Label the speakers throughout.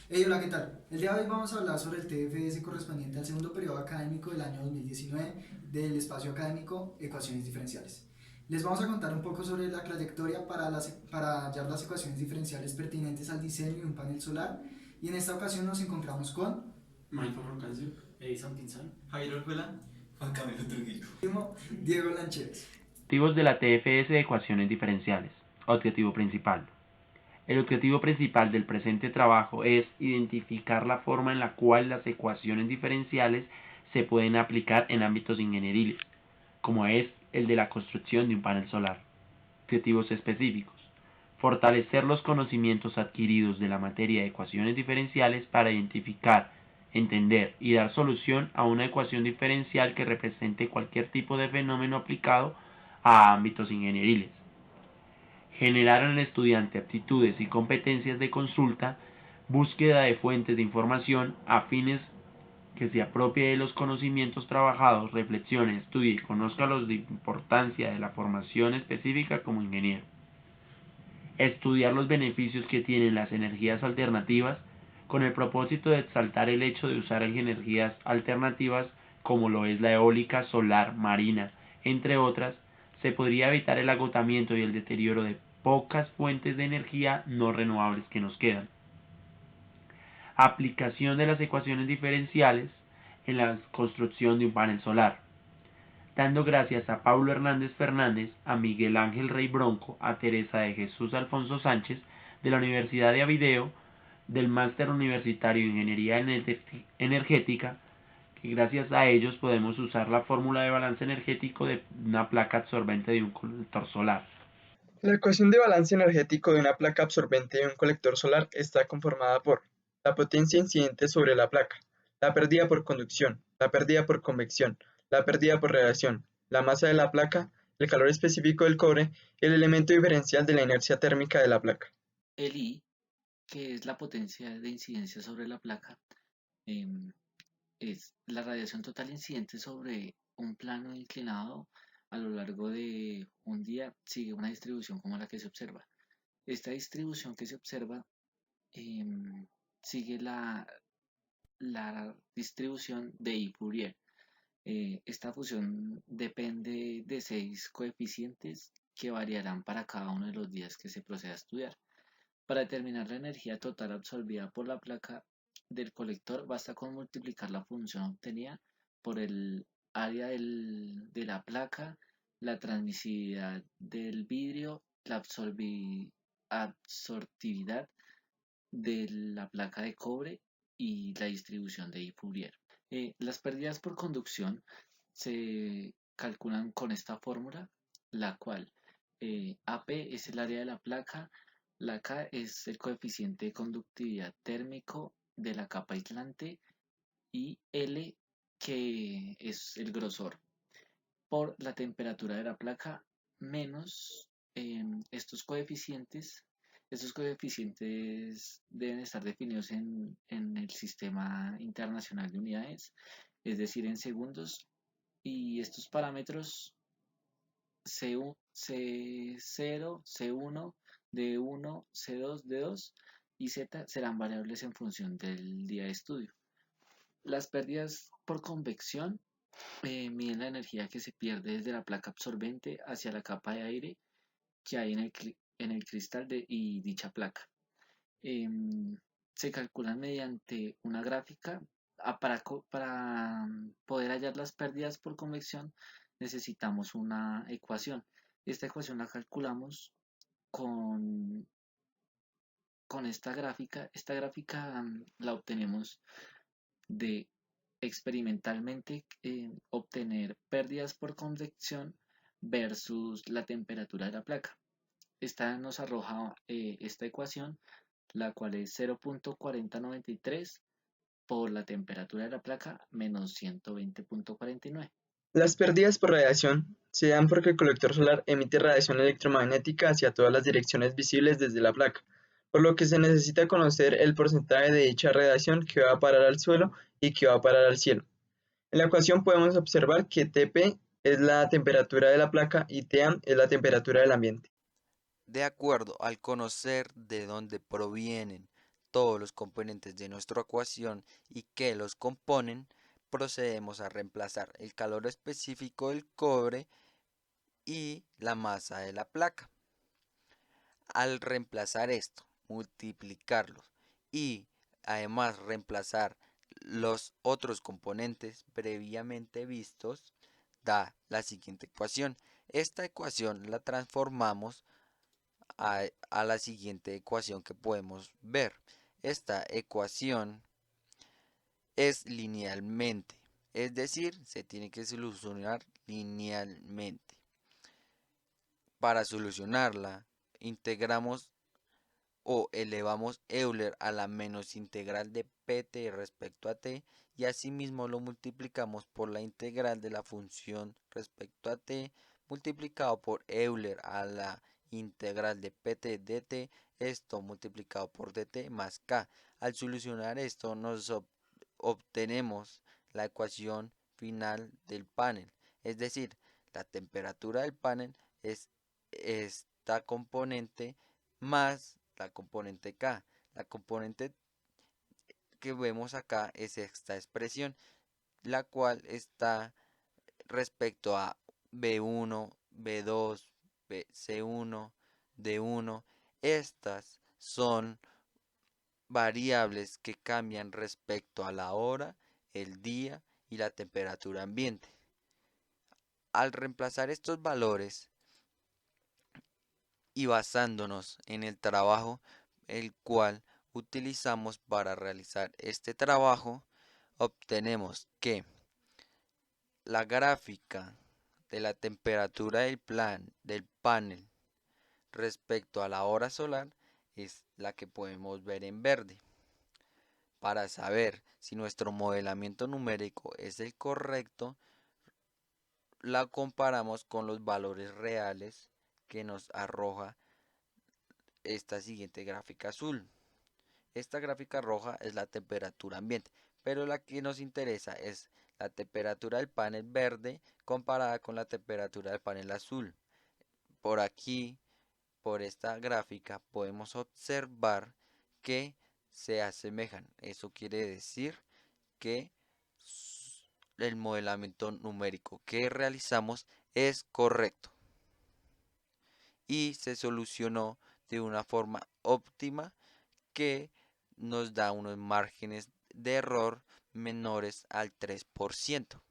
Speaker 1: Hey, hola, ¿qué tal? El día de hoy vamos a hablar sobre el TFS correspondiente al segundo periodo académico del año 2019 del espacio académico Ecuaciones Diferenciales. Les vamos a contar un poco sobre la trayectoria para hallar las ecuaciones diferenciales pertinentes al diseño de un panel solar y en esta ocasión nos encontramos con
Speaker 2: Michael Rocancio, Edison Pinzón.
Speaker 3: Jairo Orjuela, Juan Camilo Trujillo.
Speaker 1: Diego Lancheves.
Speaker 4: Objetivos de la TFS de ecuaciones diferenciales. Objetivo principal. El objetivo principal del presente trabajo es identificar la forma en la cual las ecuaciones diferenciales se pueden aplicar en ámbitos ingenieriles, como es el de la construcción de un panel solar. Objetivos específicos. Fortalecer los conocimientos adquiridos de la materia de ecuaciones diferenciales para identificar, entender y dar solución a una ecuación diferencial que represente cualquier tipo de fenómeno aplicado a ámbitos ingenieriles. Generar en el estudiante aptitudes y competencias de consulta, búsqueda de fuentes de información afines que se apropie de los conocimientos trabajados, reflexione, estudie y conozca la importancia de la formación específica como ingeniero. Estudiar los beneficios que tienen las energías alternativas con el propósito de exaltar el hecho de usar energías alternativas como lo es la eólica, solar, marina, entre otras, se podría evitar el agotamiento y el deterioro de pocas fuentes de energía no renovables que nos quedan. Aplicación de las ecuaciones diferenciales en la construcción de un panel solar, dando gracias a Paulo Hernández Fernández, a Miguel Ángel Rey Bronco, a Teresa de Jesús Alfonso Sánchez, de la Universidad de Avideo, del Máster Universitario de Ingeniería Energética, que gracias a ellos podemos usar la fórmula de balance energético de una placa absorbente de un colector solar.
Speaker 5: La ecuación de balance energético de una placa absorbente de un colector solar está conformada por la potencia incidente sobre la placa, la pérdida por conducción, la pérdida por convección, la pérdida por radiación, la masa de la placa, el calor específico del cobre y el elemento diferencial de la inercia térmica de la placa.
Speaker 3: El I, que es la potencia de incidencia sobre la placa, em, es la radiación total incidente sobre un plano inclinado a lo largo de un día, sigue una distribución como la que se observa. Esta distribución que se observa em, sigue la distribución de I Fourier. Esta función depende de 6 coeficientes que variarán para cada uno de los días que se proceda a estudiar. Para determinar la energía total absorbida por la placa del colector, basta con multiplicar la función obtenida por el área de la placa, la transmisividad del vidrio, la absortividad de la placa de cobre y la distribución de Fourier. Las pérdidas por conducción se calculan con esta fórmula, la cual AP es el área de la placa, la K es el coeficiente de conductividad térmico de la capa aislante y L, que es el grosor, por la temperatura de la placa menos estos coeficientes. Estos coeficientes deben estar definidos en el sistema internacional de unidades, es decir, en segundos, y estos parámetros C0, C1, D1, C2, D2 y Z serán variables en función del día de estudio. Las pérdidas por convección miden la energía que se pierde desde la placa absorbente hacia la capa de aire que hay en el cristal y dicha placa. Em, Se calculan mediante una gráfica. Para poder hallar las pérdidas por convección necesitamos una ecuación. Esta ecuación la calculamos con, con esta gráfica. Esta gráfica la obtenemos de experimentalmente obtener pérdidas por convección versus la temperatura de la placa. Esta nos arroja esta ecuación, la cual es 0.4093 por la temperatura de la placa menos 120.49.
Speaker 5: Las pérdidas por radiación se dan porque el colector solar emite radiación electromagnética hacia todas las direcciones visibles desde la placa, por lo que se necesita conocer el porcentaje de dicha radiación que va a parar al suelo y que va a parar al cielo. En la ecuación podemos observar que Tp es la temperatura de la placa y Tam es la temperatura del ambiente.
Speaker 6: De acuerdo al conocer de dónde provienen todos los componentes de nuestra ecuación y que los componen, procedemos a reemplazar el calor específico del cobre y la masa de la placa. Al reemplazar esto, multiplicarlos y además reemplazar los otros componentes previamente vistos, da la siguiente ecuación. Esta ecuación la transformamos a la siguiente ecuación que podemos ver. Esta ecuación es linealmente, es decir, se tiene que solucionar linealmente. Para solucionarla, integramos o elevamos Euler a la menos integral de pt respecto a t y asimismo lo multiplicamos por la integral de la función respecto a t multiplicado por Euler a la integral de pt dt, esto multiplicado por dt más k. Al solucionar esto nos obtenemos la ecuación final del panel, es decir, la temperatura del panel es esta componente más la componente K. La componente que vemos acá es esta expresión, la cual está respecto a B1, B2, C1, D1. Estas son variables que cambian respecto a la hora, el día y la temperatura ambiente. Al reemplazar estos valores y basándonos en el trabajo el cual utilizamos para realizar este trabajo, obtenemos que la gráfica de la temperatura del panel respecto a la hora solar es la que podemos ver en verde. Para saber si nuestro modelamiento numérico es el correcto, la comparamos con los valores reales que nos arroja esta siguiente gráfica azul. Esta gráfica roja es la temperatura ambiente, pero la que nos interesa es la temperatura del panel verde comparada con la temperatura del panel azul. Por aquí, por esta gráfica, podemos observar que se asemejan. Eso quiere decir que el modelamiento numérico que realizamos es correcto y se solucionó de una forma óptima que nos da unos márgenes de error menores al 3%.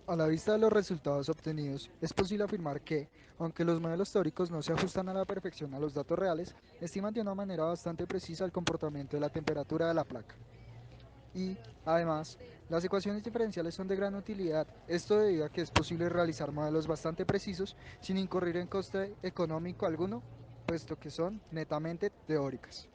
Speaker 7: A la vista de los resultados obtenidos, es posible afirmar que, aunque los modelos teóricos no se ajustan a la perfección a los datos reales, estiman de una manera bastante precisa el comportamiento de la temperatura de la placa. Y, además, las ecuaciones diferenciales son de gran utilidad, esto debido a que es posible realizar modelos bastante precisos sin incurrir en coste económico alguno, puesto que son netamente teóricas.